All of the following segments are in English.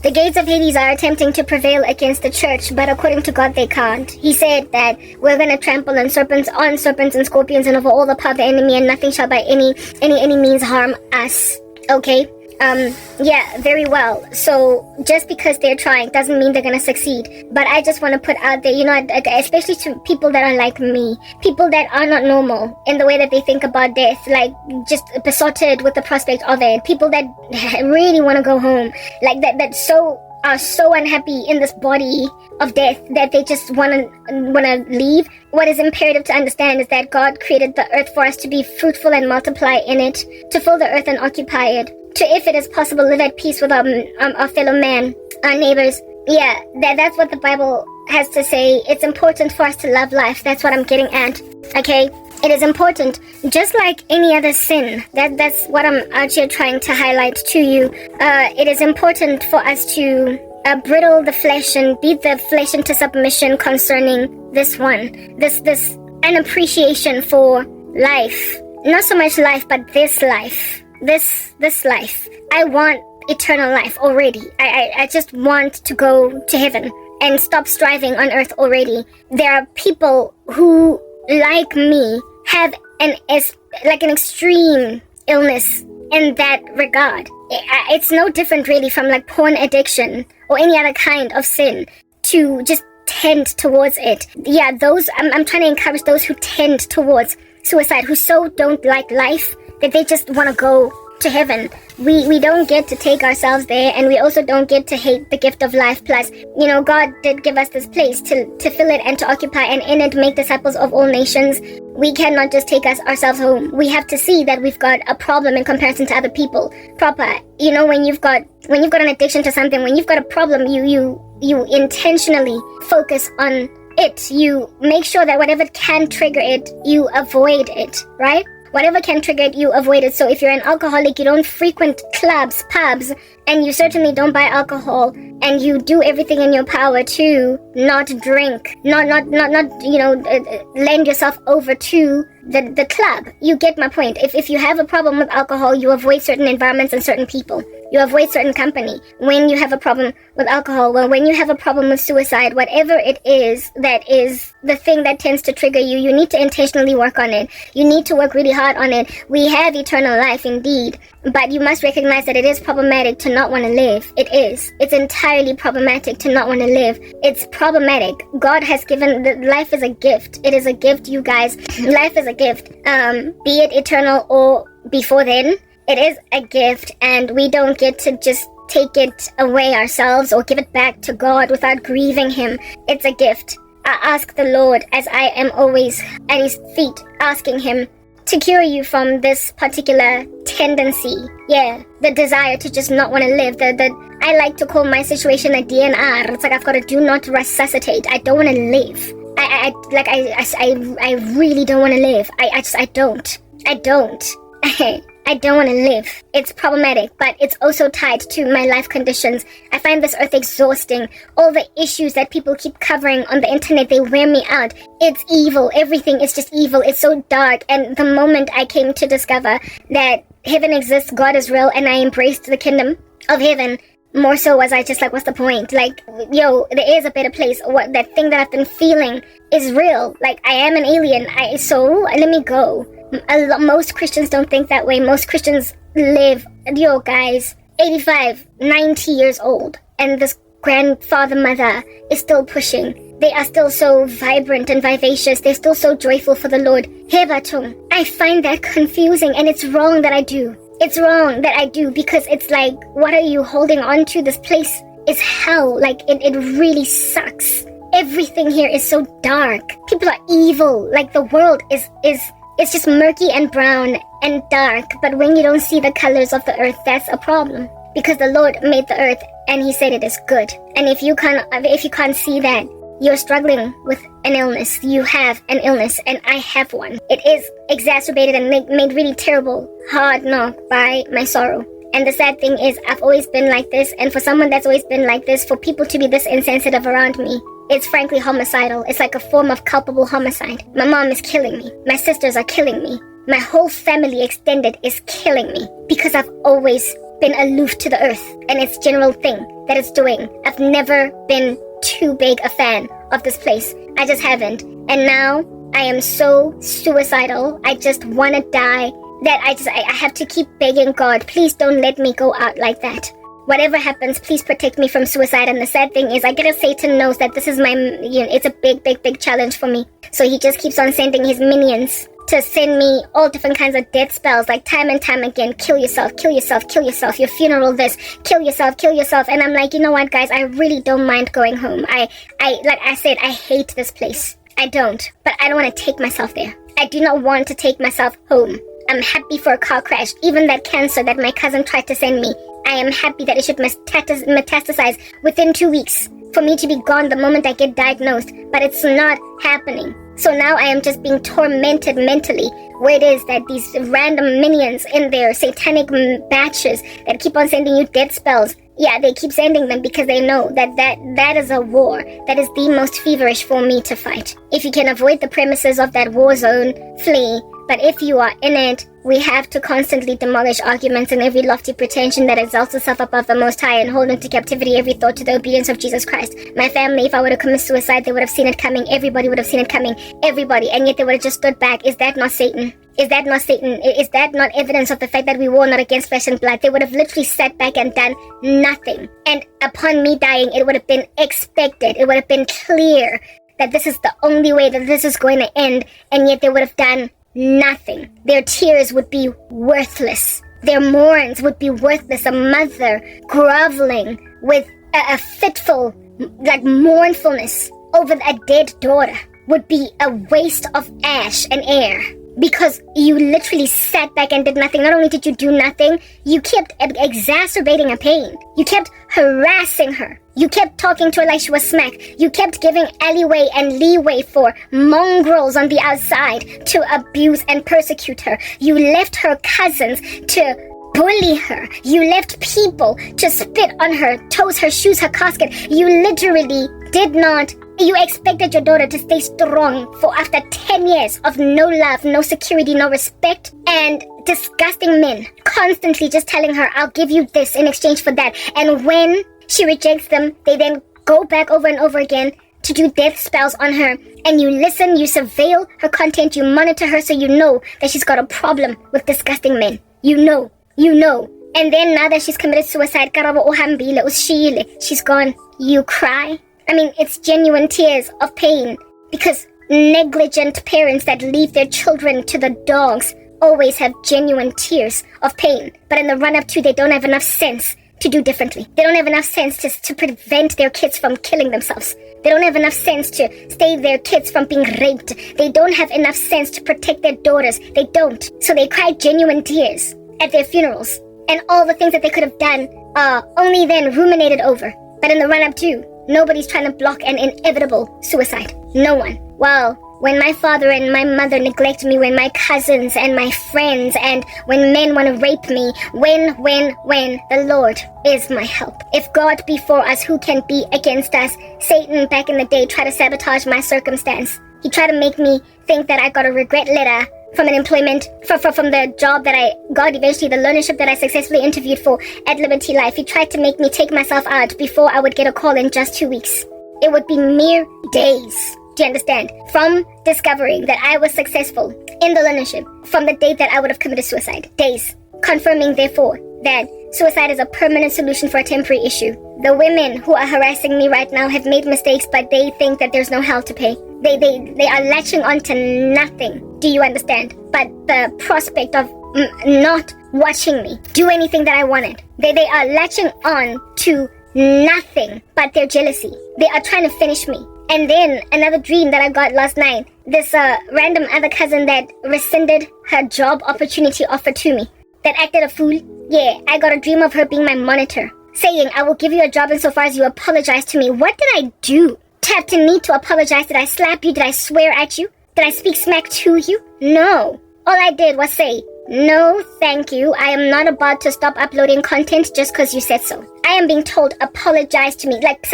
The gates of Hades are attempting to prevail against the church, but according to God, they can't. He said that we're going to trample on serpents and scorpions and over all the power of the enemy, and nothing shall by any means harm us. Okay? Yeah, very well. So just because they're trying doesn't mean they're gonna succeed. But I just want to put out there, especially to people that are like me, people that are not normal in the way that they think about death, like just besotted with the prospect of it, people that really want to go home, like that are so unhappy in this body of death that they just want to leave. What is imperative to understand is that God created the earth for us to be fruitful and multiply in it, to fill the earth and occupy it, to, if it is possible, live at peace with our fellow man, our neighbors. Yeah, that's what the Bible has to say. It's important for us to love life. That's what I'm getting at. Okay? It is important, just like any other sin. That's what I'm out here trying to highlight to you. It is important for us to bridle the flesh and beat the flesh into submission concerning this one. This an appreciation for life. Not so much life, but this life. This life. I want eternal life already. I just want to go to heaven and stop striving on earth already. There are people who, like me, have an extreme illness in that regard. It's no different really from like porn addiction or any other kind of sin to just tend towards it. Yeah, I'm trying to encourage those who tend towards suicide, who so don't like life that they just want to go to heaven. We don't get to take ourselves there, and we also don't get to hate the gift of life. Plus, God did give us this place to fill it and to occupy, and in it make disciples of all nations. We cannot just take ourselves home. We have to see that we've got a problem in comparison to other people. Proper. When you've got an addiction to something, when you've got a problem, you intentionally focus on it. You make sure that whatever can trigger it, you avoid it, right? Whatever can trigger it, you avoid it. So if you're an alcoholic, you don't frequent clubs, pubs, and you certainly don't buy alcohol, and you do everything in your power to not drink, not lend yourself over to the club. You get my point. If you have a problem with alcohol, you avoid certain environments and certain people. You avoid certain company. When you have a problem with alcohol, when you have a problem with suicide, whatever it is that is the thing that tends to trigger you, you need to intentionally work on it. You need to work really hard on it. We have eternal life indeed, but you must recognize that it is problematic to not want to live. It is. It's entirely problematic to not want to live. It's problematic. God has given, life is a gift. It is a gift, you guys. Life is a gift. Be it eternal or before then. It is a gift, and we don't get to just take it away ourselves or give it back to God without grieving Him. It's a gift. I ask the Lord, as I am always at His feet, asking Him to cure you from this particular tendency. Yeah, the desire to just not want to live. I like to call my situation a DNR. It's like I've got to do not resuscitate. I don't want to live. I really don't want to live. I don't. I don't want to live. It's problematic, but it's also tied to my life conditions. I find this earth exhausting. All the issues that people keep covering on the internet, they wear me out. It's evil. Everything is just evil. It's so dark. And the moment I came to discover that heaven exists, God is real, and I embraced the kingdom of heaven, more so was I just like, what's the point? Like, there is a better place. What that thing that I've been feeling is real. Like, I am an alien. So let me go. Most Christians don't think that way. Most Christians live, guys, 85, 90 years old, and this mother is still pushing. They are still so vibrant and vivacious. They're still so joyful for the Lord. I find that confusing, and it's wrong that I do. It's wrong that I do, because it's like, what are you holding on to? This place is hell. Like, it really sucks. Everything here is so dark. People are evil. Like, the world is it's just murky and brown and dark. But when you don't see the colors of the earth, that's a problem. Because the Lord made the earth and He said it is good. And if you can't see that, you're struggling with an illness. You have an illness, and I have one. It is exacerbated and made really terrible, hard knock by my sorrow. And the sad thing is, I've always been like this, and for someone that's always been like this, for people to be this insensitive around me, it's frankly homicidal. It's like a form of culpable homicide. My mom is killing me. My sisters are killing me. My whole family extended is killing me, because I've always been aloof to the earth and its general thing that it's doing. I've never been too big a fan of this place. I just haven't. And now I am so suicidal. I just want to die that I have to keep begging God, please don't let me go out like that. Whatever happens, please protect me from suicide. And the sad thing is, I guess Satan knows that this is it's a big challenge for me. So he just keeps on sending his minions to send me all different kinds of death spells, like time and time again. Kill yourself, kill yourself, kill yourself. Your funeral this, kill yourself, kill yourself. And I'm like, you know what, guys? I really don't mind going home. Like I said, I hate this place. I don't. But I don't want to take myself there. I do not want to take myself home. I'm happy for a car crash. Even that cancer that my cousin tried to send me, I am happy that it should metastasize within 2 weeks. For me to be gone the moment I get diagnosed. But it's not happening. So now I am just being tormented mentally, where it is that these random minions in their satanic batches that keep on sending you death spells, yeah, they keep sending them because they know that is a war that is the most feverish for me to fight. If you can avoid the premises of that war zone, flee. But if you are in it, we have to constantly demolish arguments and every lofty pretension that exalts itself above the Most High and hold into captivity every thought to the obedience of Jesus Christ. My family, if I were to commit suicide, they would have seen it coming. Everybody would have seen it coming. Everybody. And yet they would have just stood back. Is that not Satan? Is that not Satan? Is that not evidence of the fact that we war not against flesh and blood? They would have literally sat back and done nothing. And upon me dying, it would have been expected. It would have been clear that this is the only way that this is going to end. And yet they would have done nothing. Their tears would be worthless. Their mourns would be worthless. A mother groveling with a fitful, mournfulness over a dead daughter would be a waste of ash and air. Because you literally sat back and did nothing. Not only did you do nothing, you kept exacerbating a pain. You kept harassing her. You kept talking to her like she was smack. You kept giving alleyway and leeway for mongrels on the outside to abuse and persecute her. You left her cousins to bully her. You left people to spit on her toes, her shoes, her casket. You literally did not. You expected your daughter to stay strong for after 10 years of no love, no security, no respect, and disgusting men constantly just telling her, I'll give you this in exchange for that. And when she rejects them, they then go back over and over again to do death spells on her. And you listen, you surveil her content, you monitor her so you know that she's got a problem with disgusting men. You know. And then now that she's committed suicide, Karabo uhambile, ushiyile, she's gone. You cry. I mean, it's genuine tears of pain because negligent parents that leave their children to the dogs always have genuine tears of pain. But in the run-up to, they don't have enough sense to do differently. They don't have enough sense to prevent their kids from killing themselves. They don't have enough sense to stay their kids from being raped. They don't have enough sense to protect their daughters. They don't. So they cry genuine tears at their funerals. And all the things that they could have done are only then ruminated over. But in the run-up to, nobody's trying to block an inevitable suicide. No one. Well, when my father and my mother neglect me, when my cousins and my friends, and when men want to rape me, when, the Lord is my help. If God be for us, who can be against us? Satan, back in the day, tried to sabotage my circumstance. He tried to make me think that I got a regret letter from an employment, from the job that I got eventually, the learnership that I successfully interviewed for at Liberty Life. He tried to make me take myself out before I would get a call in just 2 weeks. It would be mere days, do you understand? From discovering that I was successful in the learnership, from the date that I would have committed suicide. Days. Confirming, therefore, that suicide is a permanent solution for a temporary issue. The women who are harassing me right now have made mistakes, but they think that there's no hell to pay. They are latching on to nothing. Do you understand? But the prospect of not watching me do anything that I wanted. They are latching on to nothing but their jealousy. They are trying to finish me. And then another dream that I got last night. This random other cousin that rescinded her job opportunity offer to me. That acted a fool. Yeah, I got a dream of her being my monitor. Saying, I will give you a job insofar as you apologize to me. What did I do to have to need to apologize? Did I slap you? Did I swear at you? Did I speak smack to you? No. All I did was say, no, thank you. I am not about to stop uploading content just because you said so. I am being told, apologize to me. Like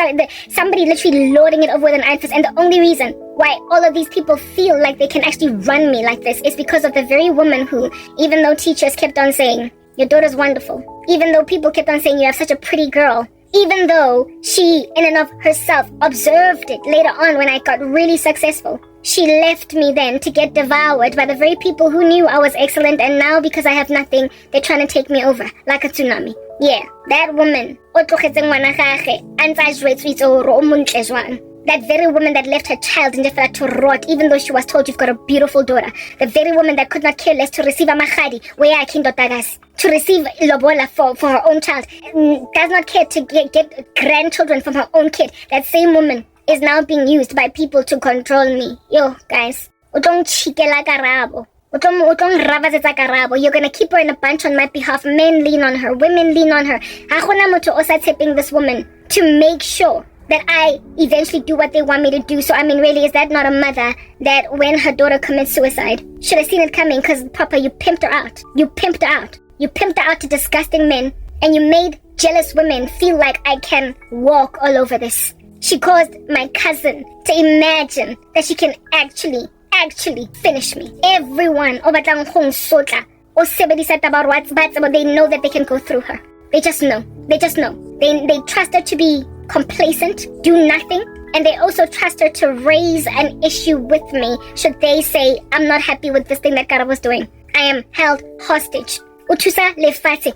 somebody literally lording it over with an iron fist. And the only reason why all of these people feel like they can actually run me like this is because of the very woman who, even though teachers kept on saying, Your daughter's wonderful. Even though people kept on saying you have such a pretty girl. Even though she, in and of herself, observed it later on when I got really successful. She left me then to get devoured by the very people who knew I was excellent, and now because I have nothing, they're trying to take me over like a tsunami. Yeah, that woman, that very woman that left her child in the to rot, even though she was told you've got a beautiful daughter. The very woman that could not care less to receive a mahadi, to receive lobola for her own child, does not care to get grandchildren from her own kid. That same woman is now being used by people to control me. Yo, guys. Karabo. You're gonna keep her in a bunch on my behalf. Men lean on her. Women lean on her. Also tipping this woman to make sure that I eventually do what they want me to do. So, I mean, really, is that not a mother that when her daughter commits suicide, should have seen it coming? Because, Papa, you pimped her out. You pimped her out. You pimped her out to disgusting men. And you made jealous women feel like I can walk all over this. She caused my cousin to imagine that she can actually finish me. Everyone, they know that they can go through her. They just know. They trust her to be complacent, do nothing, and they also trust her to raise an issue with me should they say, I'm not happy with this thing that Karabo was doing. I am held hostage. Utusa lefate,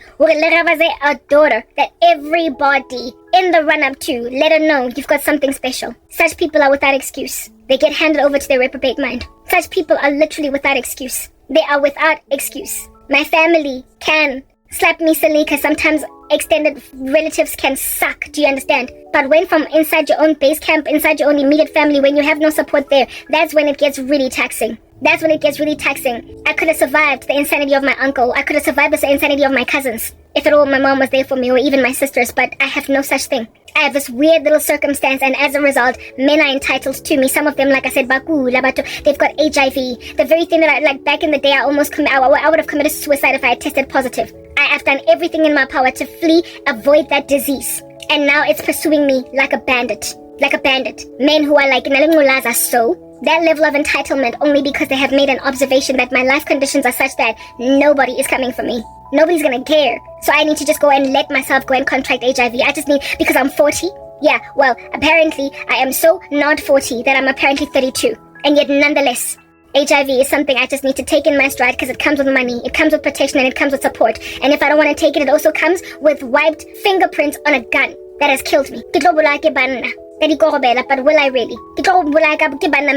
a daughter that everybody in the run-up to let her know you've got something special. Such people are without excuse. They get handed over to their reprobate mind. Such people are literally without excuse. They are without excuse. My family can slap me silly because sometimes extended relatives can suck, do you understand? But when from inside your own base camp, inside your own immediate family, when you have no support there, that's when it gets really taxing. That's when it gets really taxing. I could have survived the insanity of my uncle. I could have survived the insanity of my cousins. If at all my mom was there for me, or even my sisters, but I have no such thing. I have this weird little circumstance, and as a result, men are entitled to me. Some of them, like I said, they've got HIV. The very thing that I, like back in the day, I would have committed suicide if I had tested positive. I have done everything in my power to flee, avoid that disease. And now it's pursuing me like a bandit. Like a bandit. Men who are like, are so. That level of entitlement only because they have made an observation that my life conditions are such that nobody is coming for me. Nobody's gonna care. So I need to just go and let myself go and contract HIV. I just need, because I'm 40. Yeah, well, apparently I am so not 40 that I'm apparently 32. And yet nonetheless, HIV is something I just need to take in my stride because it comes with money, it comes with protection, and it comes with support. And if I don't want to take it, it also comes with wiped fingerprints on a gun that has killed me. But will I really?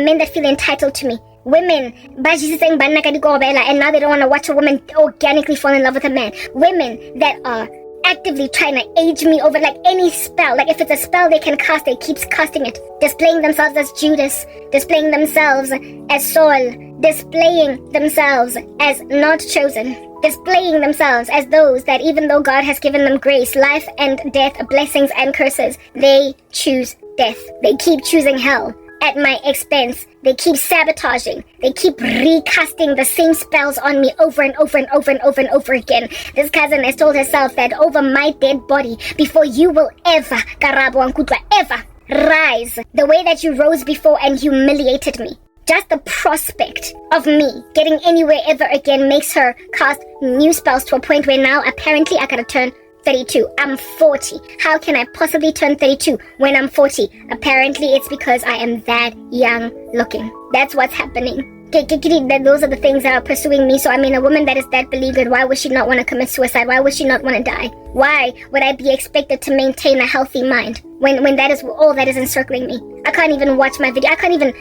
Men that feel entitled to me. Women, and now they don't want to watch a woman organically fall in love with a man. Women that are actively trying to age me over like any spell. Like if it's a spell they can cast, they keep casting it. Displaying themselves as Judas, displaying themselves as Saul, displaying themselves as not chosen, displaying themselves as those that even though God has given them grace, life and death, blessings and curses, they choose death. They keep choosing hell at my expense. They keep sabotaging. They keep recasting the same spells on me over and over and over and over and over again. This cousin has told herself that over my dead body, before you will ever, Karabo and Kutwa, ever rise the way that you rose before and humiliated me. Just the prospect of me getting anywhere ever again makes her cast new spells to a point where now apparently I gotta turn 32. I'm 40. How can I possibly turn 32 when I'm 40? Apparently it's because I am that young looking. That's what's happening. Those are the things that are pursuing me. So I mean, a woman that is that beleaguered, why would she not want to commit suicide? Why would she not want to die? Why would I be expected to maintain a healthy mind when that is all that is encircling me? I can't even watch my video. I can't even,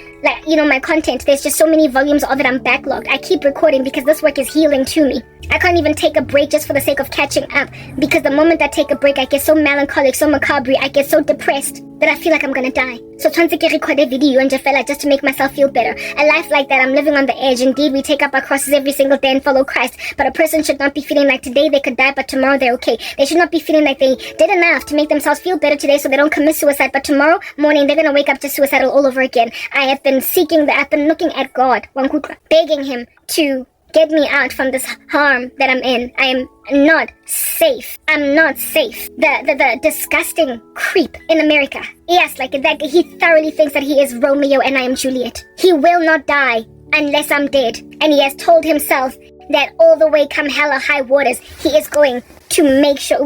my content. There's just so many volumes of it. I'm backlogged. I keep recording because this work is healing to me. I can't even take a break just for the sake of catching up, because the moment I take a break, I get so melancholic, so macabre, I get so depressed that I feel like I'm gonna die. So I record a video and just to make myself feel better. A life like that, I'm living on the edge. Indeed, we take up our crosses every single day and follow Christ. But a person should not be feeling like today they could die, but tomorrow they're okay. They should not be feeling like they did enough to make themselves feel better today so they don't commit suicide, but tomorrow morning they're gonna wake up just suicidal all over again. I've been looking at God, begging him to get me out from this harm that I'm in. I am not safe. I'm not safe. The disgusting creep in America. Yes, he thoroughly thinks that he is Romeo and I am Juliet. He will not die unless I'm dead. And he has told himself that all the way come hell or high waters, he is going to make sure,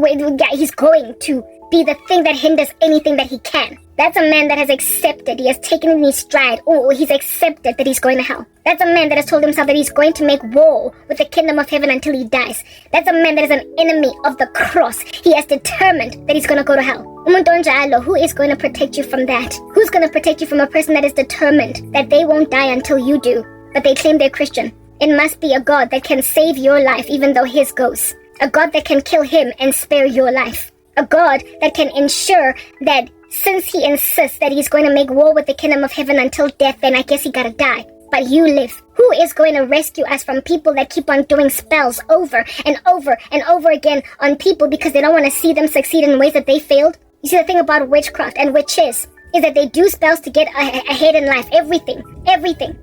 he's going to be the thing that hinders anything that he can. That's a man that has accepted, he has taken it in his stride, he's accepted that he's going to hell. That's a man that has told himself that he's going to make war with the kingdom of heaven until he dies. That's a man that is an enemy of the cross. He has determined that he's going to go to hell. Who is going to protect you from that? Who's going to protect you from a person that is determined that they won't die until you do, but they claim they're Christian? It must be a God that can save your life even though his goes. A God that can kill him and spare your life. A God that can ensure that since he insists that he's going to make war with the kingdom of heaven until death, then I guess he gotta die. But you live. Who is going to rescue us from people that keep on doing spells over and over and over again on people because they don't want to see them succeed in ways that they failed? You see, the thing about witchcraft and witches is that they do spells to get ahead in life. Everything. Everything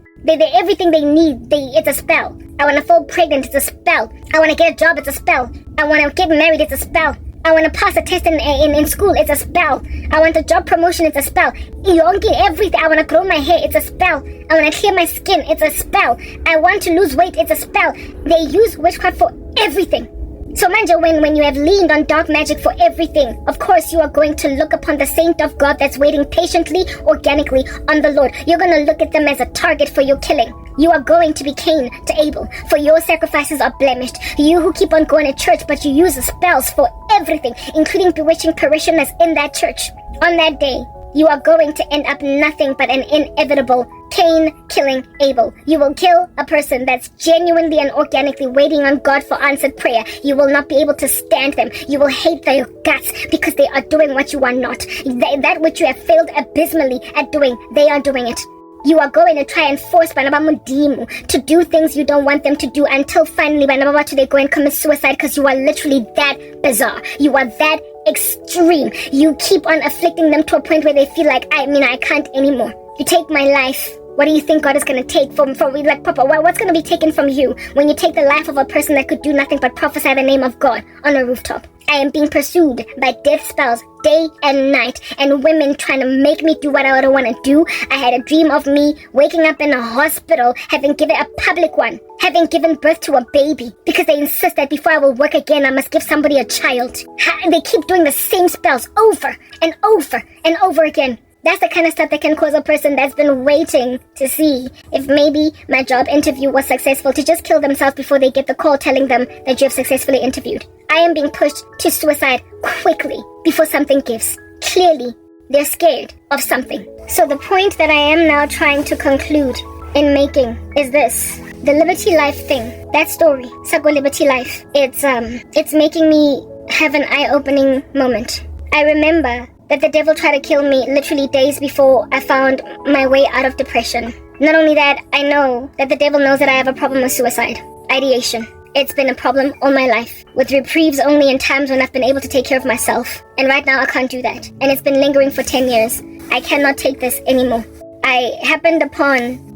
they need, it's a spell. I want to fall pregnant, it's a spell. I want to get a job, it's a spell. I want to get married, it's a spell. I want to pass a test in school, it's a spell. I want a job promotion, it's a spell. Everything. I want to grow my hair, it's a spell. I want to clear my skin, it's a spell. I want to lose weight, it's a spell. They use witchcraft for everything. So mind you, when you have leaned on dark magic for everything, of course you are going to look upon the saint of God that's waiting patiently, organically on the Lord. You're going to look at them as a target for your killing. You are going to be Cain to Abel, for your sacrifices are blemished. You who keep on going to church, but you use the spells for everything, including bewitching parishioners in that church. On that day, you are going to end up nothing but an inevitable Cain killing Abel. You will kill a person that's genuinely and organically waiting on God for answered prayer. You will not be able to stand them. You will hate their guts because they are doing what you are not. That which you have failed abysmally at doing, they are doing it. You are going to try and force Banabamudimu to do things you don't want them to do until finally Banababatu they go and commit suicide because you are literally that bizarre. You are that extreme. You keep on afflicting them to a point where they feel like, I can't anymore. You take my life. What do you think God is going to take from me? Like, Papa, what's going to be taken from you when you take the life of a person that could do nothing but prophesy the name of God on a rooftop? I am being pursued by death spells day and night and women trying to make me do what I don't want to do. I had a dream of me waking up in a hospital, having given a public one, having given birth to a baby because they insist that before I will work again, I must give somebody a child. They keep doing the same spells over and over and over again. That's the kind of stuff that can cause a person that's been waiting to see if maybe my job interview was successful to just kill themselves before they get the call telling them that you have successfully interviewed. I am being pushed to suicide quickly before something gives. Clearly, they're scared of something. So the point that I am now trying to conclude in making is this. The Liberty Life thing, that story, Sago Liberty Life, it's making me have an eye-opening moment. I remember that the devil tried to kill me literally days before I found my way out of depression. Not only that, I know that the devil knows that I have a problem with suicide, ideation. It's been a problem all my life, with reprieves only in times when I've been able to take care of myself. And right now I can't do that. And it's been lingering for 10 years. I cannot take this anymore. I happened upon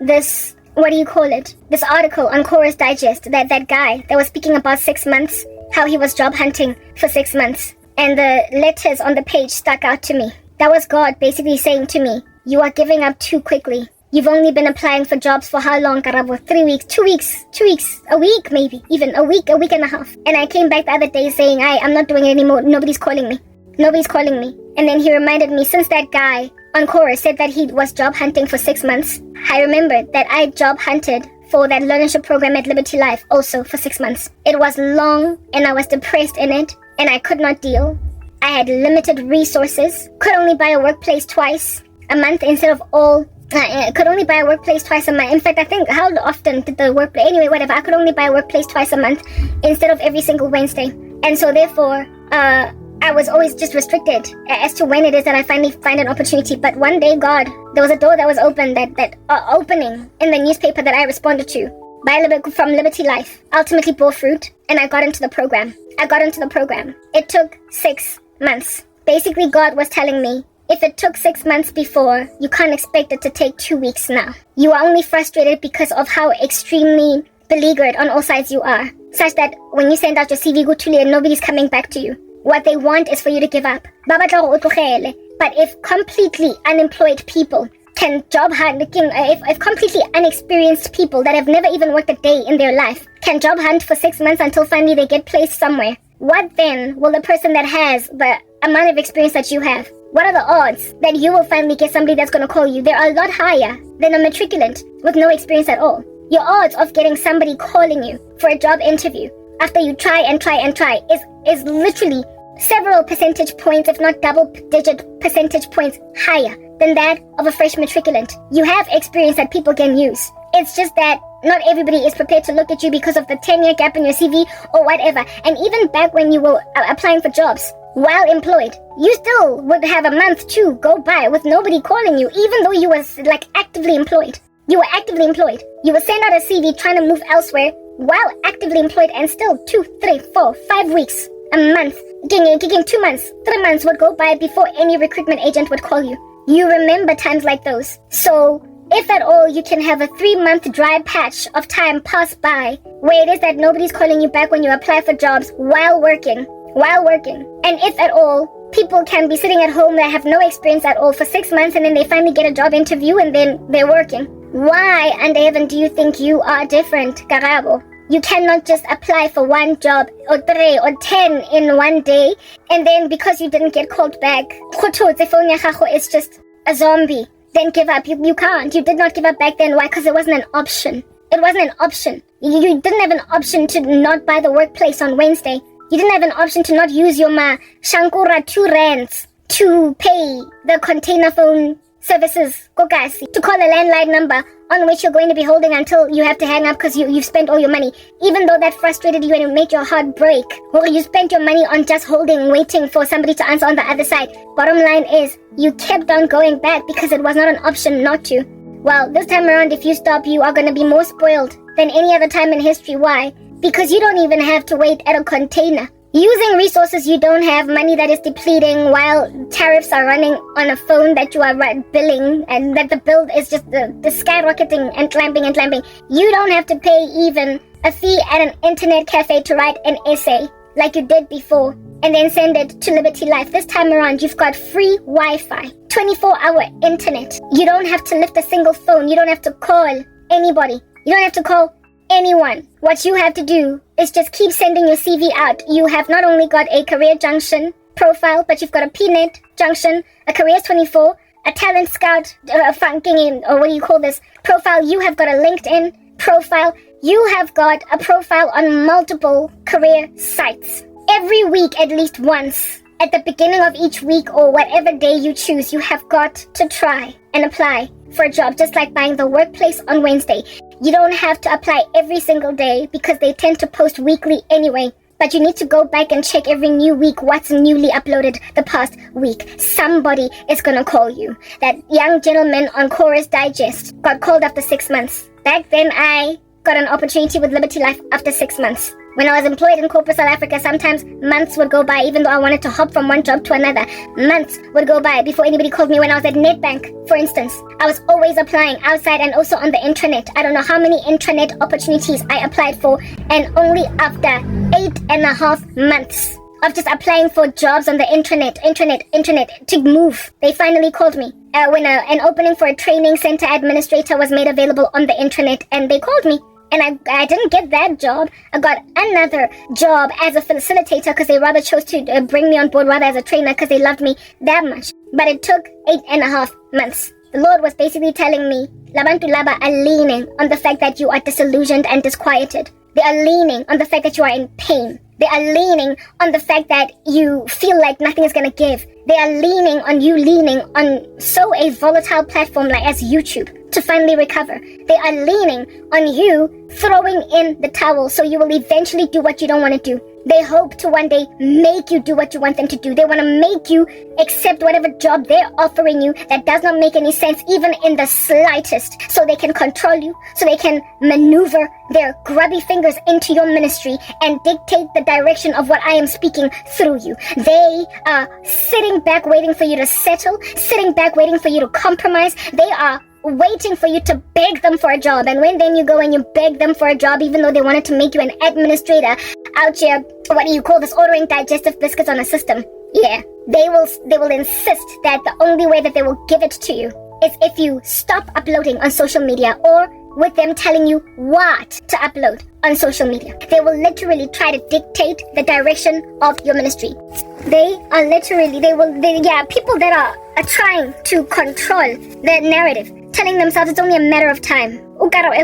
this, what do you call it? This article on Chorus Digest, that guy that was speaking about 6 months, how he was job hunting for 6 months. And the letters on the page stuck out to me. That was God basically saying to me, you are giving up too quickly. You've only been applying for jobs for how long, Karabo? 3 weeks, 2 weeks, a week maybe, even a week and a half. And I came back the other day saying, I'm not doing it anymore. Nobody's calling me. And then he reminded me, since that guy on Chorus said that he was job hunting for 6 months, I remembered that I job hunted for that learnership program at Liberty Life also for 6 months. It was long and I was depressed in it and I could not deal. I had limited resources, could only buy a workplace twice a month instead of all. Could only buy a workplace twice a month. In fact, I think, how often did the workplace, anyway, whatever, I could only buy a workplace twice a month instead of every single Wednesday. And so therefore, I was always just restricted as to when it is that I finally find an opportunity. But one day, God, there was a door that was open, that opening in the newspaper that I responded to from Liberty Life, ultimately bore fruit, and I got into the program. It took 6 months. Basically, God was telling me, if it took 6 months before, you can't expect it to take 2 weeks now. You are only frustrated because of how extremely beleaguered on all sides you are, such that when you send out your CV gutuli and nobody's coming back to you, what they want is for you to give up. But if completely unemployed people can job hunt, if completely unexperienced people that have never even worked a day in their life can job hunt for 6 months until finally they get placed somewhere, what then will the person that has the amount of experience that you have, what are the odds that you will finally get somebody that's going to call you? They're a lot higher than a matriculant with no experience at all. Your odds of getting somebody calling you for a job interview after you try and try and try is literally several percentage points, if not double-digit percentage points higher than that of a fresh matriculant. You have experience that people can use. It's just that not everybody is prepared to look at you because of the 10-year gap in your CV or whatever. And even back when you were applying for jobs while employed, you still would have a month, 2 go by with nobody calling you, even though you was like actively employed. You were actively employed. You would send out a CV trying to move elsewhere while actively employed, and still 2, 3, 4, 5 weeks, a month, gigging 2 months, 3 months would go by before any recruitment agent would call you. You remember times like those. So if at all you can have a 3-month dry patch of time pass by where it is that nobody's calling you back when you apply for jobs while working, and if at all people can be sitting at home that have no experience at all for 6 months and then they finally get a job interview and then they're working. Why under heaven do you think you are different, Karabo? You cannot just apply for 1 job or 3 or 10 in 1 day, and then because you didn't get called back, it's just a zombie. Then give up. You can't. You did not give up back then. Why? Because it wasn't an option. It wasn't an option. You didn't have an option to not buy the workplace on Wednesday. You didn't have an option to not use your shankura 2 rands to pay the container phone services, to call a landline number on which you're going to be holding until you have to hang up because you've spent all your money. Even though that frustrated you and it made your heart break, or you spent your money on just holding, waiting for somebody to answer on the other side. Bottom line is, you kept on going back because it was not an option not to. Well, this time around, if you stop, you are going to be more spoiled than any other time in history. Why? Because you don't even have to wait at a container. Using resources you don't have, money that is depleting while tariffs are running on a phone that you are billing, and that the bill is just the skyrocketing and clamping. You don't have to pay even a fee at an internet cafe to write an essay like you did before and then send it to Liberty Life. This time around, you've got free Wi-Fi, 24-hour internet. You don't have to lift a single phone. You don't have to call anybody. You don't have to call anyone. What you have to do is just keep sending your CV out. You have not only got a Career Junction profile, but you've got a PNet Junction, a Careers 24, a Talent Scout, or what do you call this, profile. You have got a LinkedIn profile. You have got a profile on multiple career sites. Every week, at least once, at the beginning of each week or whatever day you choose, you have got to try and apply for a job, just like buying the workplace on Wednesday. You don't have to apply every single day because they tend to post weekly anyway. But you need to go back and check every new week what's newly uploaded the past week. Somebody is going to call you. That young gentleman on Chorus Digest got called after 6 months. Back then, I got an opportunity with Liberty Life after 6 months. When I was employed in corporate South Africa, sometimes months would go by, even though I wanted to hop from one job to another. Months would go by before anybody called me. When I was at Nedbank, for instance, I was always applying outside and also on the intranet. I don't know how many intranet opportunities I applied for, and only after 8.5 months of just applying for jobs on the intranet to move, they finally called me. When an opening for a training center administrator was made available on the intranet, and they called me. And I didn't get that job. I got another job as a facilitator because they rather chose to bring me on board rather as a trainer because they loved me that much. But it took 8.5 months. The Lord was basically telling me, Labantu Laba are leaning on the fact that you are disillusioned and disquieted. They are leaning on the fact that you are in pain. They are leaning on the fact that you feel like nothing is going to give. They are leaning on you leaning on a volatile platform like as YouTube to finally recover. They are leaning on you throwing in the towel so you will eventually do what you don't want to do. They hope to one day make you do what you want them to do. They want to make you accept whatever job they're offering you that does not make any sense even in the slightest, so they can control you, so they can maneuver their grubby fingers into your ministry and dictate the direction of what I am speaking through you. They are sitting back waiting for you to settle, sitting back waiting for you to compromise. They are waiting for you to beg them for a job, and when then you go and you beg them for a job even though they wanted to make you an administrator out here, what do you call this, ordering digestive biscuits on a system. Yeah, they will insist that the only way that they will give it to you is if you stop uploading on social media, or with them telling you what to upload on social media. They will literally try to dictate the direction of your ministry. They are literally, people that are trying to control the narrative, telling themselves it's only a matter of time.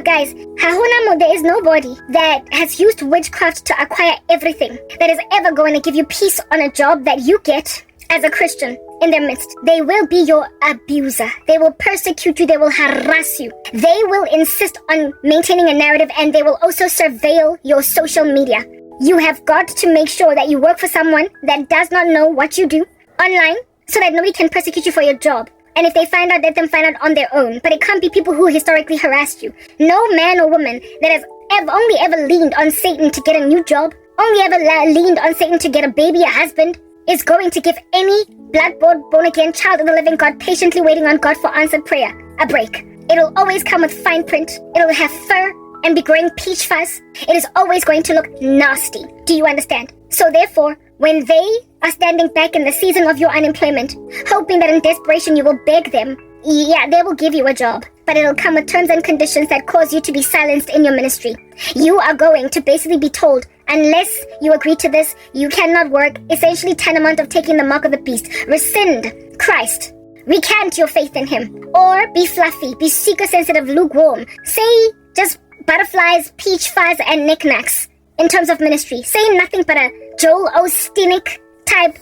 Guys, there is nobody that has used witchcraft to acquire everything that is ever going to give you peace on a job that you get as a Christian in their midst. They will be your abuser. They will persecute you. They will harass you. They will insist on maintaining a narrative, and they will also surveil your social media. You have got to make sure that you work for someone that does not know what you do online, so that nobody can persecute you for your job. And if they find out, let them find out on their own. But it can't be people who historically harassed you. No man or woman that has only ever leaned on Satan to get a new job, only ever leaned on Satan to get a baby, a husband, is going to give any blood-bought, born-again child of the living God patiently waiting on God for answered prayer a break. It'll always come with fine print. It'll have fur and be growing peach fuzz. It is always going to look nasty. Do you understand? So therefore, when they are standing back in the season of your unemployment, hoping that in desperation you will beg them, they will give you a job. But it'll come with terms and conditions that cause you to be silenced in your ministry. You are going to basically be told, unless you agree to this, you cannot work, essentially tantamount of taking the mark of the beast. Rescind Christ. Recant your faith in him. Or be fluffy, be seeker-sensitive, lukewarm. Say just butterflies, peach fuzz, and knickknacks in terms of ministry. Say nothing but a Joel Osteenic type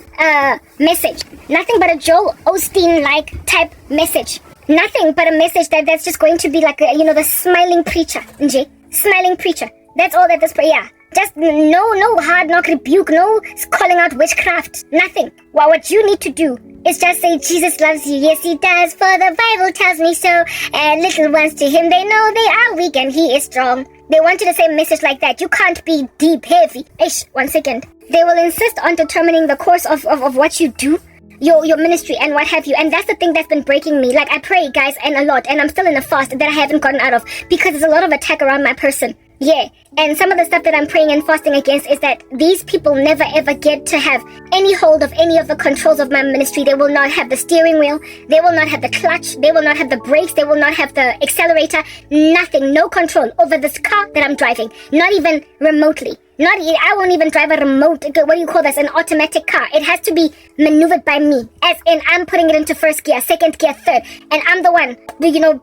message. Nothing but a Joel Osteen-like type message. Nothing but a message that's just going to be like, the smiling preacher, Nje. Smiling preacher. That's all that this prayer. Just no hard knock rebuke, no calling out witchcraft, nothing. Well, what you need to do is just say, Jesus loves you, yes he does, for the Bible tells me so. And little ones to him, they know they are weak and he is strong. They want you to say a message like that. You can't be deep, heavy. One second. They will insist on determining the course of what you do, your ministry and what have you. And that's the thing that's been breaking me. Like, I pray, guys, and a lot, and I'm still in a fast that I haven't gotten out of because there's a lot of attack around my person. Yeah, and some of the stuff that I'm praying and fasting against is that these people never ever get to have any hold of any of the controls of my ministry. They will not have the steering wheel. They will not have the clutch. They will not have the brakes. They will not have the accelerator. Nothing. No control over this car that I'm driving. Not even remotely. I won't even drive a remote, what do you call this, an automatic car. It has to be maneuvered by me. As in, I'm putting it into first gear, second gear, third. And I'm the one,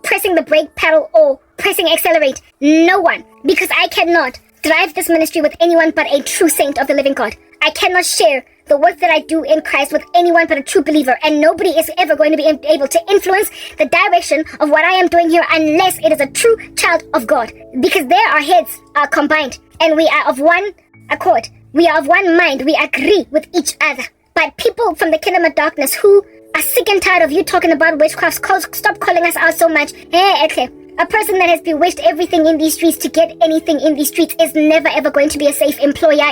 pressing the brake pedal or pressing accelerate. No one. Because I cannot drive this ministry with anyone but a true saint of the living God. I cannot share the work that I do in Christ with anyone but a true believer. And nobody is ever going to be able to influence the direction of what I am doing here unless it is a true child of God. Because there our heads are combined. And we are of one accord. We are of one mind. We agree with each other. But people from the kingdom of darkness who are sick and tired of you talking about witchcraft, stop calling us out so much. Okay. A person that has bewitched everything in these streets to get anything in these streets is never ever going to be a safe employer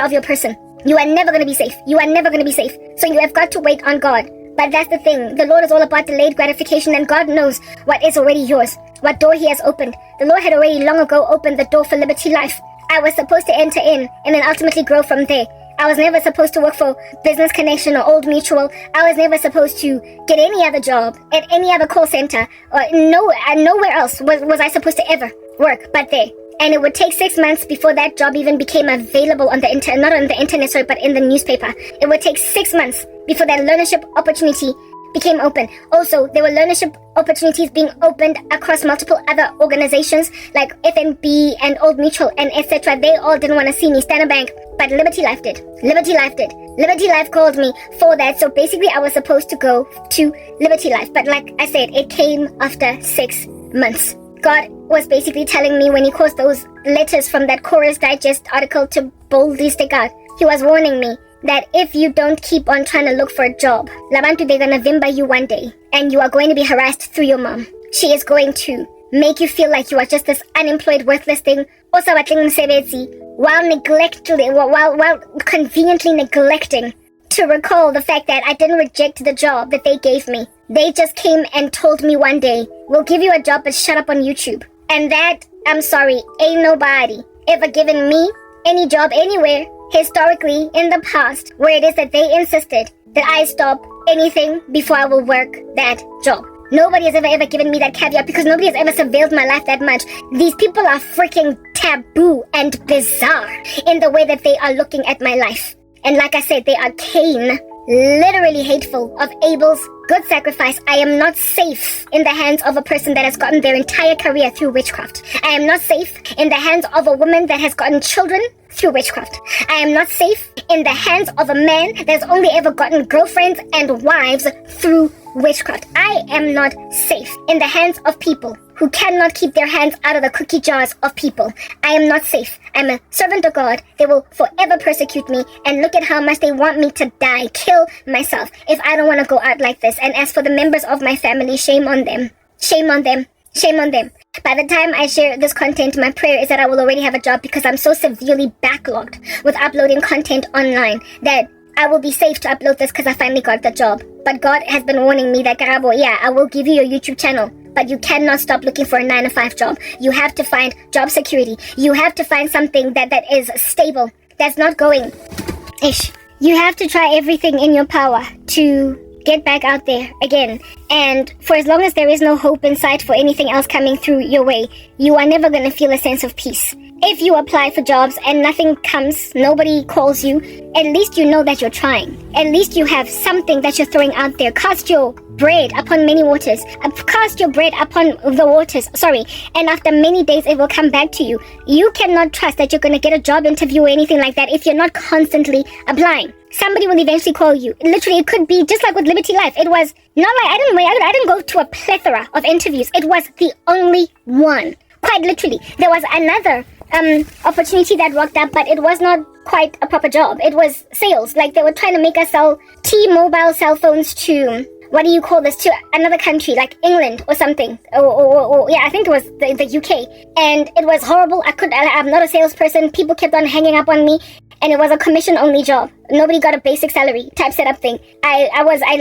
of your person. You are never going to be safe. You are never going to be safe. So you have got to wait on God. But that's the thing. The Lord is all about delayed gratification, and God knows what is already yours, what door he has opened. The Lord had already long ago opened the door for Liberty Life. I was supposed to enter in and then ultimately grow from there. I was never supposed to work for Business Connection or Old Mutual. I was never supposed to get any other job at any other call center. Or nowhere else was I supposed to ever work but there. And it would take 6 months before that job even became available on the internet, not on the internet, sorry, but in the newspaper. It would take 6 months before that learnership opportunity became open. Also, there were learnership opportunities being opened across multiple other organizations like FNB and Old Mutual and etc. They all didn't want to see me Standard Bank, but Liberty Life did. Liberty Life called me for that. So basically I was supposed to go to Liberty Life, but like I said, it came after 6 months. God was basically telling me when he caused those letters from that Chorus Digest article to boldly stick out, he was warning me that if you don't keep on trying to look for a job, Labantu, they're gonna vimba you one day, and you are going to be harassed through your mom. She is going to make you feel like you are just this unemployed, worthless thing, while conveniently neglecting to recall the fact that I didn't reject the job that they gave me. They just came and told me one day, we'll give you a job, but shut up on YouTube. And that, I'm sorry, ain't nobody ever given me any job anywhere historically in the past where it is that they insisted that I stop anything before I will work that job. Nobody has ever given me that caveat because nobody has ever surveilled my life that much. These people are freaking taboo and bizarre in the way that they are looking at my life. And like I said, they are Cain, literally hateful of Abel's good sacrifice. I am not safe in the hands of a person that has gotten their entire career through witchcraft. I am not safe in the hands of a woman that has gotten children through witchcraft. I am not safe in the hands of a man that has only ever gotten girlfriends and wives through witchcraft. I am not safe in the hands of people who cannot keep their hands out of the cookie jars of people. I am not safe. I'm a servant of God. They will forever persecute me, and look at how much they want me to die, kill myself, if I don't want to go out like this. And as for the members of my family, shame on them. Shame on them. Shame on them. By the time I share this content, my prayer is that I will already have a job because I'm so severely backlogged with uploading content online that I will be safe to upload this because I finally got the job. But God has been warning me that, Karabo, yeah, I will give you your YouTube channel, but you cannot stop looking for a 9-to-5 job. You have to find job security. You have to find something that is stable, that's not going ish. You have to try everything in your power to get back out there again. And for as long as there is no hope in sight for anything else coming through your way, you are never going to feel a sense of peace. If you apply for jobs and nothing comes, nobody calls you, at least you know that you're trying. At least you have something that you're throwing out there. Cast your bread upon many waters. Cast your bread upon the waters, and after many days it will come back to you. You cannot trust that you're going to get a job interview or anything like that if you're not constantly applying. Somebody will eventually call you. Literally, it could be just like with Liberty Life. It was not like I didn't go to a plethora of interviews. It was the only one. Quite literally. There was another opportunity that worked up, but it was not quite a proper job. It was sales. Like, they were trying to make us sell T-Mobile cell phones to, what do you call this, to another country, like England or something. Yeah, I think it was the UK. And it was horrible. I'm not a salesperson. People kept on hanging up on me. And it was a commission-only job. Nobody got a basic salary type setup thing. I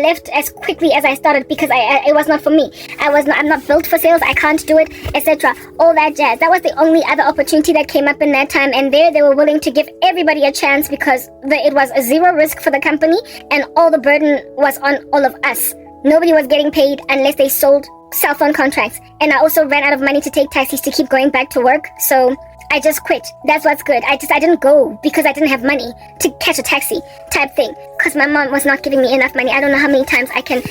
left as quickly as I started because it was not for me. I'm not built for sales. I can't do it, etc. All that jazz. That was the only other opportunity that came up in that time. And there they were willing to give everybody a chance because it was a zero risk for the company and all the burden was on all of us. Nobody was getting paid unless they sold cell phone contracts. And I also ran out of money to take taxis to keep going back to work. So I just quit. That's what's good. I didn't go because I didn't have money to catch a taxi type thing. Because my mom was not giving me enough money. I don't know how many times I can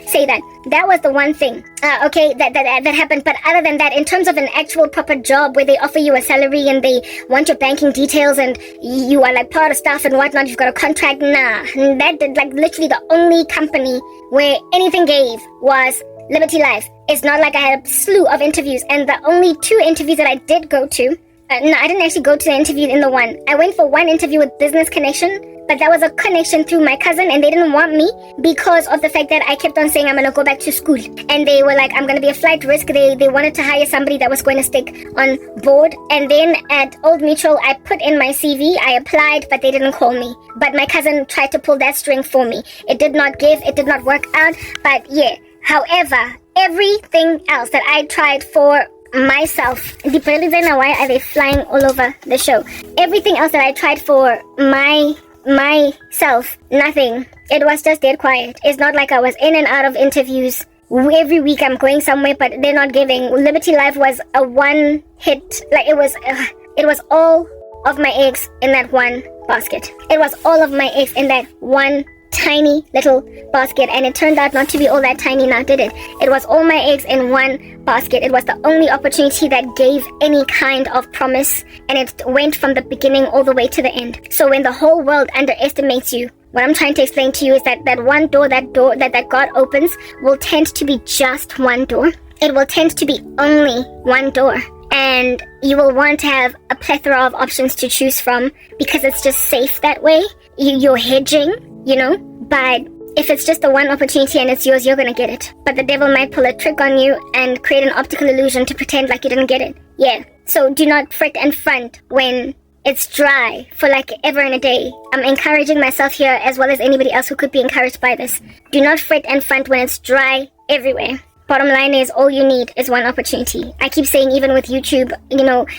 say that. That was the one thing, that happened. But other than that, in terms of an actual proper job where they offer you a salary and they want your banking details and you are like part of staff and whatnot, you've got a contract, nah. That did, like, literally the only company where anything gave was Liberty Life. It's not like I had a slew of interviews, and the only 2 interviews that I did go to, no, I didn't actually go to the interview in the one. I went for one interview with Business Connection, but that was a connection through my cousin, and they didn't want me because of the fact that I kept on saying I'm going to go back to school. And they were like, I'm going to be a flight risk. They wanted to hire somebody that was going to stick on board. And then at Old Mutual, I put in my CV, I applied, but they didn't call me. But my cousin tried to pull that string for me. It did not work out, but yeah. However, everything else that I tried for myself, the reason why are they flying all over the show? Everything else that I tried for myself, nothing. It was just dead quiet. It's not like I was in and out of interviews. Every week I'm going somewhere, but they're not giving. Liberty Life was a one hit. Like, it was all of my eggs in that one basket. It was all of my eggs in that one tiny little basket, and it turned out not to be all that tiny now, did it? It was all my eggs in one basket. It was the only opportunity that gave any kind of promise, and it went from the beginning all the way to the end. So when the whole world underestimates you, what I'm trying to explain to you is that one door that God opens will tend to be just one door. It will tend to be only one door. And you will want to have a plethora of options to choose from because it's just safe that way. You're hedging, but if it's just the one opportunity and it's yours, you're gonna get it. But the devil might pull a trick on you and create an optical illusion to pretend like you didn't get it. Yeah, so do not fret and front when it's dry for like ever and a day. I'm encouraging myself here as well as anybody else who could be encouraged by this. Do not fret and front when it's dry everywhere. Bottom line is, all you need is one opportunity. I keep saying, even with YouTube,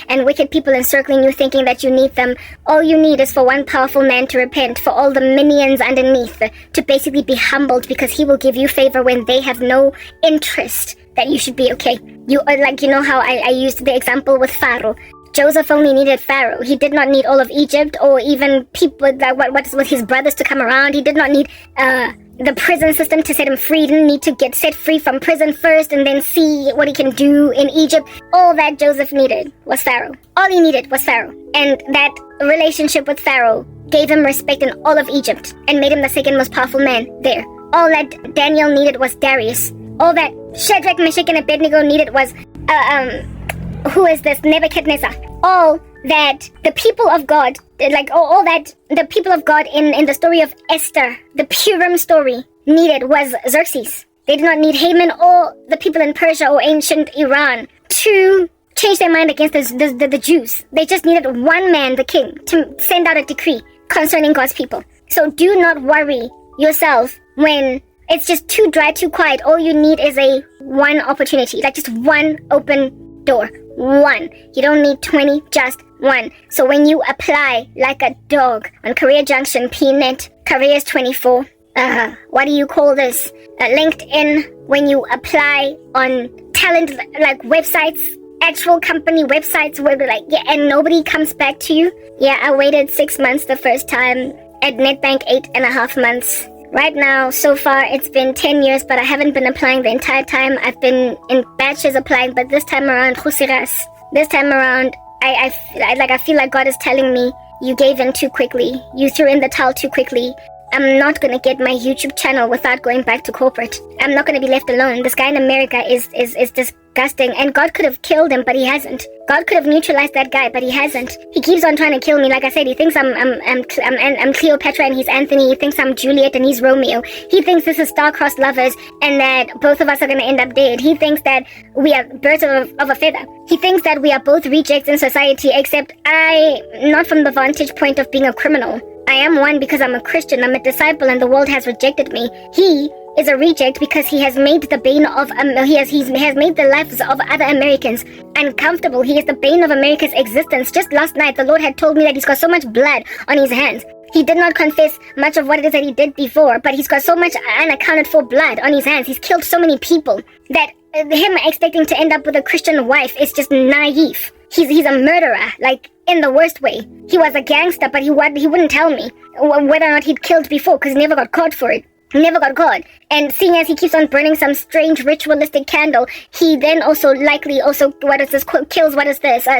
and wicked people encircling you thinking that you need them, all you need is for one powerful man to repent, for all the minions underneath to basically be humbled, because he will give you favor when they have no interest that you should be okay. You are like, how I used the example with Pharaoh. Joseph only needed Pharaoh. He did not need all of Egypt, or even people with his brothers to come around. He did not need the prison system to set him free. He didn't need to get set free from prison first and then see what he can do in Egypt. All that Joseph needed was Pharaoh. All he needed was Pharaoh. And that relationship with Pharaoh gave him respect in all of Egypt and made him the second most powerful man there. All that Daniel needed was Darius. All that Shadrach, Meshach, and Abednego needed was who is this? Nebuchadnezzar. All that the people of God, all that the people of God in the story of Esther, the Purim story, needed was Xerxes. They did not need Haman or the people in Persia or ancient Iran to change their mind against the Jews. They just needed one man, the king, to send out a decree concerning God's people. So do not worry yourself when it's just too dry, too quiet. All you need is one opportunity, just one open door. One. You don't need 20, just one. So when you apply like a dog on Career Junction, PNet, Careers 24, what do you call this? LinkedIn, when you apply on talent websites, actual company websites where and nobody comes back to you. Yeah, I waited 6 months the first time. At NetBank, 8.5 months. Right now, so far, it's been 10 years, but I haven't been applying the entire time. I've been in batches applying, but this time around, this time around, I feel like God is telling me, you gave in too quickly. You threw in the towel too quickly. I'm not going to get my YouTube channel without going back to corporate. I'm not going to be left alone. This guy in America is disgusting, and God could have killed him, but he hasn't. God could have neutralized that guy, but he hasn't. He keeps on trying to kill me. Like I said, he thinks I'm Cleopatra and he's Anthony. He thinks I'm Juliet and he's Romeo. He thinks this is star-crossed lovers and that both of us are going to end up dead. He thinks that we are birds of a feather. He thinks that we are both rejects in society, except not from the vantage point of being a criminal. I am one because I'm a Christian, I'm a disciple, and the world has rejected me. He is a reject because he has made the bane of he has made the lives of other Americans uncomfortable. He is the bane of America's existence. Just last night, the Lord had told me that he's got so much blood on his hands. He did not confess much of what it is that he did before, but he's got so much unaccounted for blood on his hands. He's killed so many people that him expecting to end up with a Christian wife is just naive. He's a murderer, in the worst way. He was a gangster, but he wouldn't tell me whether or not he'd killed before, because he never got caught for it. He never got caught. And seeing as he keeps on burning some strange ritualistic candle, he then also likely kills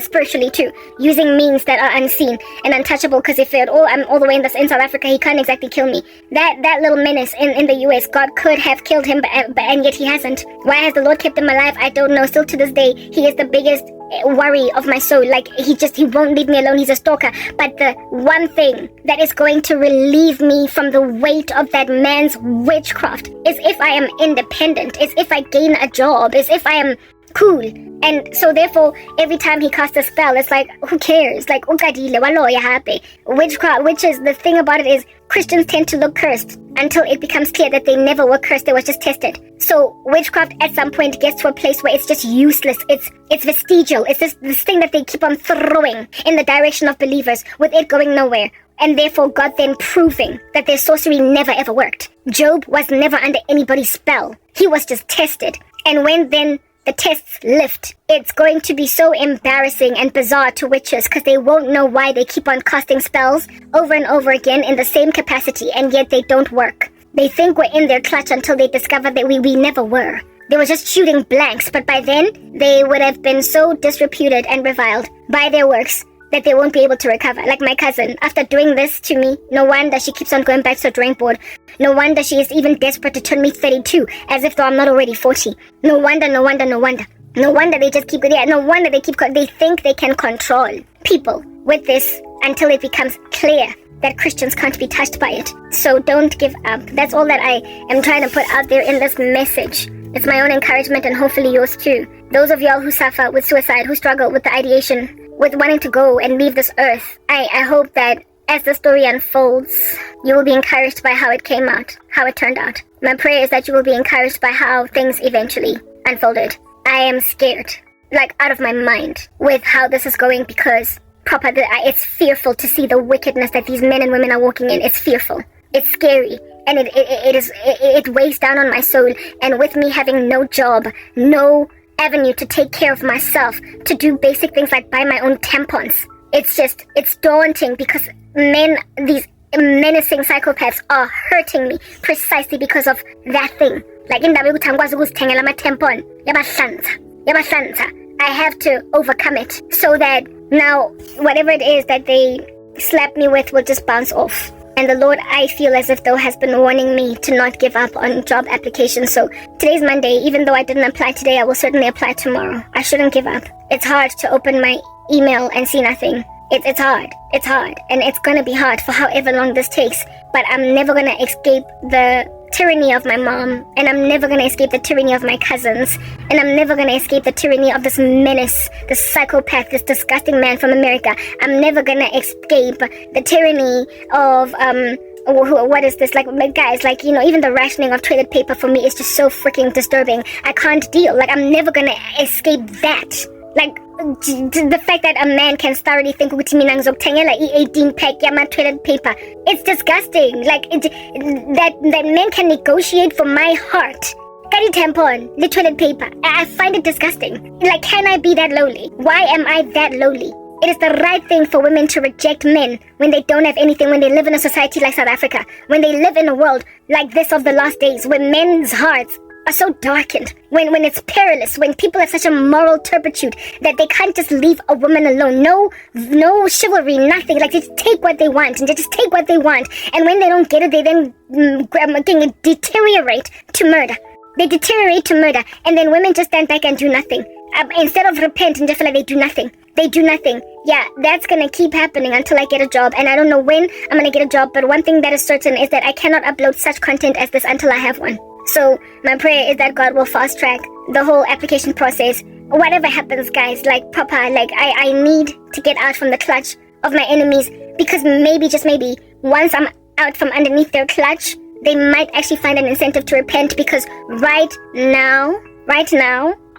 spiritually too, using means that are unseen and untouchable, because if I'm all the way in South Africa, he can't exactly kill me. That little menace in the US, God could have killed him, and yet he hasn't. Why has the Lord kept him alive? I don't know. Still to this day, he is the biggest worry of my soul. He won't leave me alone. He's a stalker. But the one thing that is going to relieve me from the weight of that man's witchcraft is if I am independent, is if I gain a job, is if I am cool. And so therefore, every time he casts a spell, it's who cares? Witchcraft, the thing about it is, Christians tend to look cursed until it becomes clear that they never were cursed, they were just tested. So witchcraft at some point gets to a place where it's just useless. It's vestigial. It's this thing that they keep on throwing in the direction of believers with it going nowhere. And therefore God then proving that their sorcery never ever worked. Job was never under anybody's spell. He was just tested. And when then the tests lift, it's going to be so embarrassing and bizarre to witches, because they won't know why they keep on casting spells over and over again in the same capacity, and yet they don't work. They think we're in their clutch until they discover that we never were. They were just shooting blanks, but by then, they would have been so disreputed and reviled by their works that they won't be able to recover. Like my cousin, after doing this to me, no wonder she keeps on going back to the drawing board. No wonder she is even desperate to turn me 32, as if though I'm not already 40. No wonder. No wonder they just keep, no wonder they think they can control people with this until it becomes clear that Christians can't be touched by it. So don't give up. That's all that I am trying to put out there in this message. It's my own encouragement and hopefully yours too. Those of y'all who suffer with suicide, who struggle with the ideation, with wanting to go and leave this earth, I hope that as the story unfolds, you will be encouraged by how it came out, how it turned out. My prayer is that you will be encouraged by how things eventually unfolded. I am scared, like out of my mind, with how this is going because it's fearful to see the wickedness that these men and women are walking in. It's fearful. It's scary. And it weighs down on my soul. And with me having no job, no avenue to take care of myself, to do basic things like buy my own tampons, it's daunting because these menacing psychopaths are hurting me precisely because of that thing. Like in tampon, I have to overcome it so that now whatever it is that they slap me with will just bounce off. And the Lord, I feel as if though, has been warning me to not give up on job applications. So today's Monday. Even though I didn't apply today, I will certainly apply tomorrow. I shouldn't give up. It's hard to open my email and see nothing. It's hard. It's hard. And it's going to be hard for however long this takes. But I'm never going to escape the tyranny of my mom. And I'm never going to escape the tyranny of my cousins. And I'm never going to escape the tyranny of this menace, this psychopath, this disgusting man from America. I'm never going to escape the tyranny of, what is this? Like, guys, like, even the rationing of toilet paper for me is just so freaking disturbing. I can't deal. Like, I'm never going to escape that. Like, the fact that a man can thoroughly think ukuthi mina ngizokuthengela i-18 pack yama toilet paper, it's disgusting. Like that men can negotiate for my heart. Kari tampon, the toilet paper. I find it disgusting. Like, can I be that lowly? Why am I that lowly? It is the right thing for women to reject men when they don't have anything, when they live in a society like South Africa, when they live in a world like this of the last days, where men's hearts are so darkened, when it's perilous, when people have such a moral turpitude that they can't just leave a woman alone. No chivalry, nothing. Like, they just take what they want, and they just take what they want. And when they don't get it, they then deteriorate to murder. They deteriorate to murder. And then women just stand back and do nothing. Instead of repent and just feel like they do nothing. They do nothing. Yeah, that's gonna keep happening until I get a job. And I don't know when I'm gonna get a job, but one thing that is certain is that I cannot upload such content as this until I have one. So my prayer is that God will fast track the whole application process. Whatever happens, guys, like Papa, like I need to get out from the clutch of my enemies, because maybe, just maybe, once I'm out from underneath their clutch, they might actually find an incentive to repent, because right now,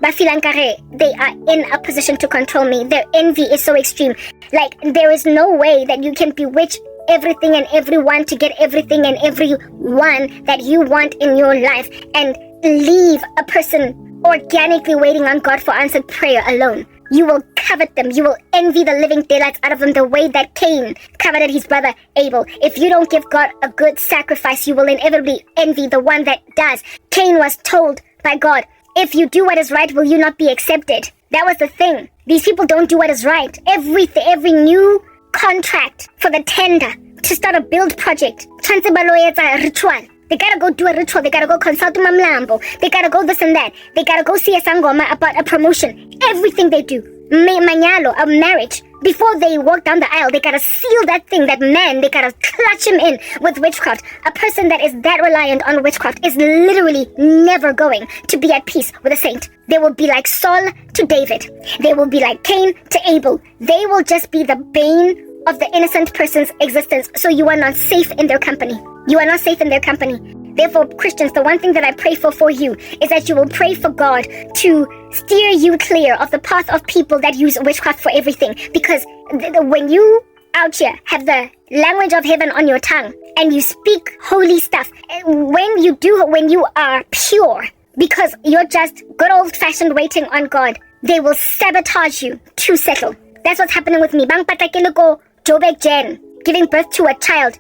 Bafilankare, they are in a position to control me. Their envy is so extreme. Like, there is no way that you can bewitch everything and everyone to get everything and everyone that you want in your life and leave a person organically waiting on God for answered prayer alone. You will covet them. You will envy the living daylights out of them the way that Cain coveted his brother Abel. If you don't give God a good sacrifice, you will inevitably envy the one that does. Cain was told by God, if you do what is right, will you not be accepted? That was the thing. These people don't do what is right. Every new contract for the tender to start a build project, ritual. They gotta go do a ritual. They gotta go consult Mamlambo. They gotta go this and that. They gotta go see a sangoma about a promotion. Everything they do, manyalo, a marriage. Before they walk down the aisle, they gotta seal that thing, that man. They gotta clutch him in with witchcraft. A person that is that reliant on witchcraft is literally never going to be at peace with a saint. They will be like Saul to David. They will be like Cain to Abel. They will just be the bane of the innocent person's existence. So you are not safe in their company. You are not safe in their company. Therefore, Christians, the one thing that I pray for you is that you will pray for God to steer you clear of the path of people that use witchcraft for everything. Because when you out here have the language of heaven on your tongue and you speak holy stuff, when you are pure, because you're just good old-fashioned waiting on God, they will sabotage you to settle. That's what's happening with me. Bang patakele ko Jobek Jen, giving birth to a child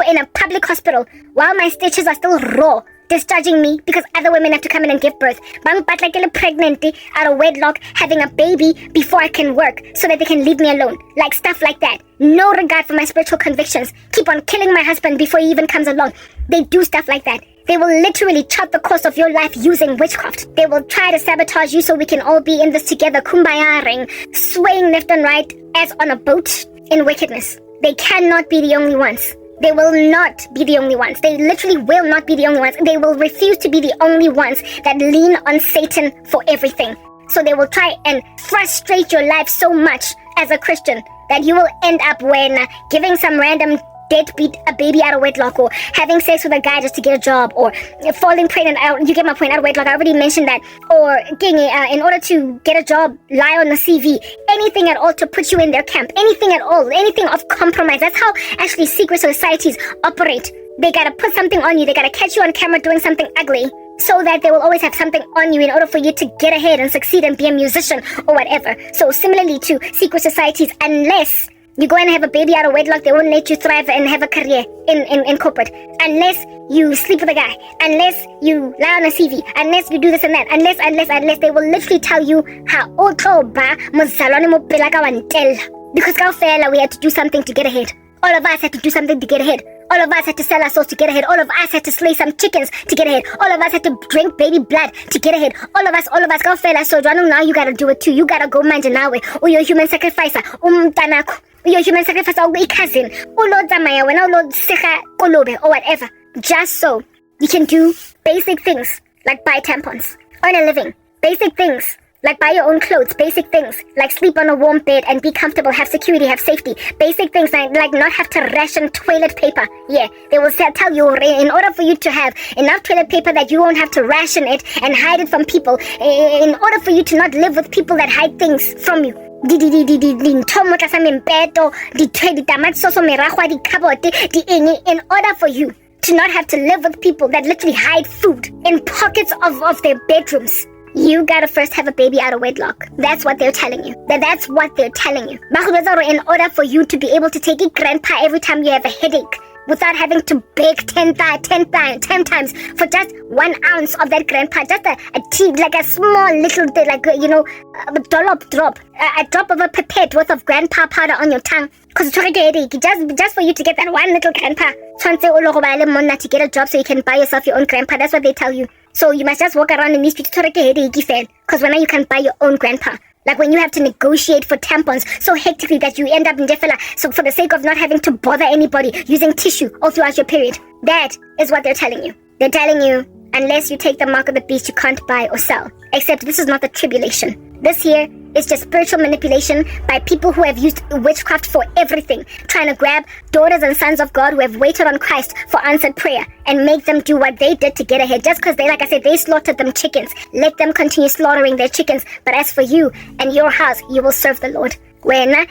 in a public hospital while my stitches are still raw, discharging me because other women have to come in and give birth. Bang patakele pregnant out of wedlock, having a baby before I can work so that they can leave me alone. Like stuff like that. No regard for my spiritual convictions. Keep on killing my husband before he even comes along. They do stuff like that. They will literally chart the course of your life using witchcraft. They will try to sabotage you so we can all be in this together, kumbayaring, swaying left and right as on a boat in wickedness. They cannot be the only ones. They will not be the only ones. They literally will not be the only ones. They will refuse to be the only ones that lean on Satan for everything. So they will try and frustrate your life so much as a Christian that you will end up when giving some random deadbeat a baby out of wedlock, or having sex with a guy just to get a job, or falling pregnant out, you get my point, out of wedlock, I already mentioned that, or in order to get a job, lie on the CV, anything at all to put you in their camp, anything at all, anything of compromise. That's how actually secret societies operate. They gotta put something on you, they gotta catch you on camera doing something ugly, so that they will always have something on you in order for you to get ahead and succeed and be a musician or whatever. So similarly to secret societies, unless you go and have a baby out of wedlock, they won't let you thrive and have a career in corporate. Unless you sleep with a guy, unless you lie on a CV, unless you do this and that, unless they will literally tell you how because kaofela we had to do something to get ahead. All of us had to do something to get ahead. All of us had to sell our souls to get ahead. All of us had to slay some chickens to get ahead. All of us had to drink baby blood to get ahead. All of us, kaofela. So now you gotta do it too. You gotta go manje nawe. Uyo human sacrificer. Umtanako. Uyo human sacrificer. Uyo cousin. Ulo zamaya wena ulo seka kolobe or whatever. Just so you can do basic things like buy tampons, earn a living. Basic things like buy your own clothes, basic things like sleep on a warm bed and be comfortable, have security, have safety. Basic things like not have to ration toilet paper. Yeah, they will tell you in order for you to have enough toilet paper that you won't have to ration it and hide it from people, in order for you to not live with people that hide things from you. In order for you to not have to live with people that literally hide food in pockets of their bedrooms, you gotta first have a baby out of wedlock. That's what they're telling you. That's what they're telling you. In order for you to be able to take it grandpa every time you have a headache, without having to beg 10 times for just 1 ounce of that grandpa, just a tea, like a small little bit, like, a drop of a pipette worth of grandpa powder on your tongue. Because just for you to get that one little grandpa, to get a job so you can buy yourself your own grandpa. That's what they tell you. So you must just walk around in these streets because when you can buy your own grandpa. Like when you have to negotiate for tampons so hectically that you end up in Jeffela. So for the sake of not having to bother anybody, using tissue all throughout your period. That is what they're telling you. They're telling you, unless you take the mark of the beast, you can't buy or sell. Except this is not the tribulation. This here is just spiritual manipulation by people who have used witchcraft for everything, trying to grab daughters and sons of God who have waited on Christ for answered prayer and make them do what they did to get ahead. Just because they slaughtered them chickens. Let them continue slaughtering their chickens. But as for you and your house, you will serve the Lord. And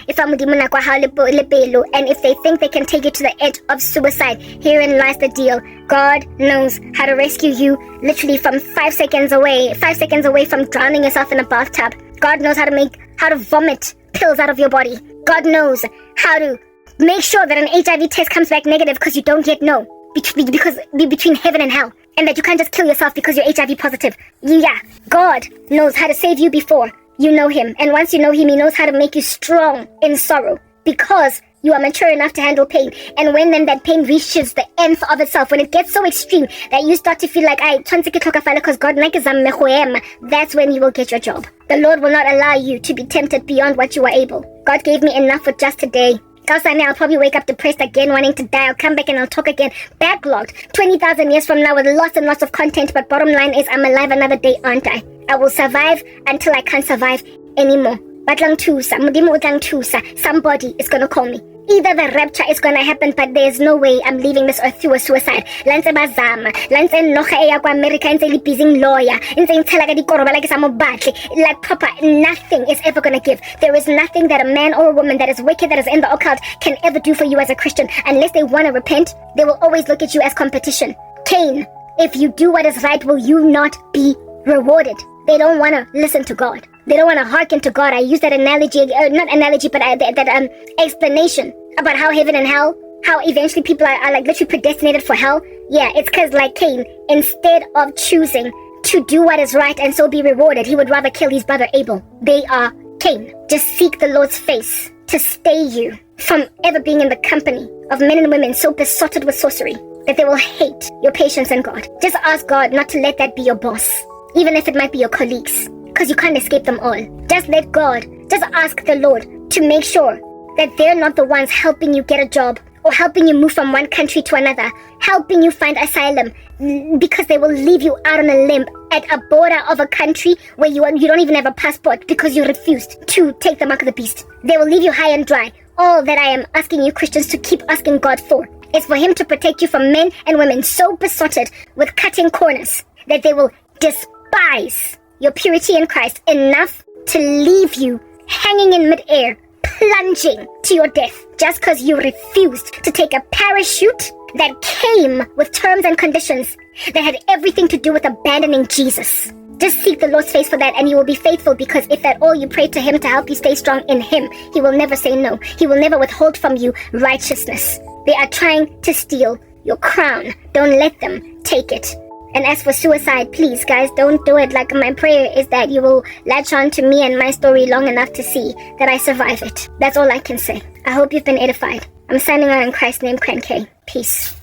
if they think they can take you to the edge of suicide, herein lies the deal. God knows how to rescue you literally from 5 seconds away from drowning yourself in a bathtub. God knows how to vomit pills out of your body. God knows how to make sure that an HIV test comes back negative because you don't yet know between heaven and hell, and that you can't just kill yourself because you're HIV positive. Yeah, God knows how to save you before you know him. And once you know him, he knows how to make you strong in sorrow because you are mature enough to handle pain. And when then that pain reaches the nth of itself, when it gets so extreme that you start to feel like, because God, that's when you will get your job. The Lord will not allow you to be tempted beyond what you are able. God gave me enough for just today. I'll probably wake up depressed again, wanting to die. I'll come back and I'll talk again. Backlogged 20,000 years from now with lots and lots of content. But bottom line is, I'm alive another day, aren't I? I will survive until I can't survive anymore. Somebody is gonna call me. Either the rapture is gonna happen, but there's no way I'm leaving this earth through a suicide. Like proper, nothing is ever gonna give. There is nothing that a man or a woman that is wicked, that is in the occult, can ever do for you as a Christian. Unless they wanna repent, they will always look at you as competition. Cain, if you do what is right, will you not be rewarded? They don't wanna listen to God. They don't want to hearken to God. I use that analogy, not analogy, but that explanation about how heaven and hell, how eventually people are like literally predestinated for hell. Yeah, it's because like Cain, instead of choosing to do what is right and so be rewarded, he would rather kill his brother Abel. They are Cain. Just seek the Lord's face to stay you from ever being in the company of men and women so besotted with sorcery that they will hate your patience and God. Just ask God not to let that be your boss, even if it might be your colleagues. Because you can't escape them all. Just let God, just ask the Lord to make sure that they're not the ones helping you get a job or helping you move from one country to another, helping you find asylum, because they will leave you out on a limb at a border of a country where you don't even have a passport because you refused to take the mark of the beast. They will leave you high and dry all that I am asking you Christians to keep asking God for is for him to protect you from men and women so besotted with cutting corners that they will despise your purity in Christ enough to leave you hanging in midair, plunging to your death just because you refused to take a parachute that came with terms and conditions that had everything to do with abandoning Jesus. Just seek the Lord's face for that and you will be faithful, because if at all you pray to him to help you stay strong in him, he will never say no. He will never withhold from you righteousness. They are trying to steal your crown. Don't let them take it. And as for suicide, please guys, don't do it. Like, my prayer is that you will latch on to me and my story long enough to see that I survive it. That's all I can say. I hope you've been edified. I'm signing out in Christ's name, Cran K. Peace.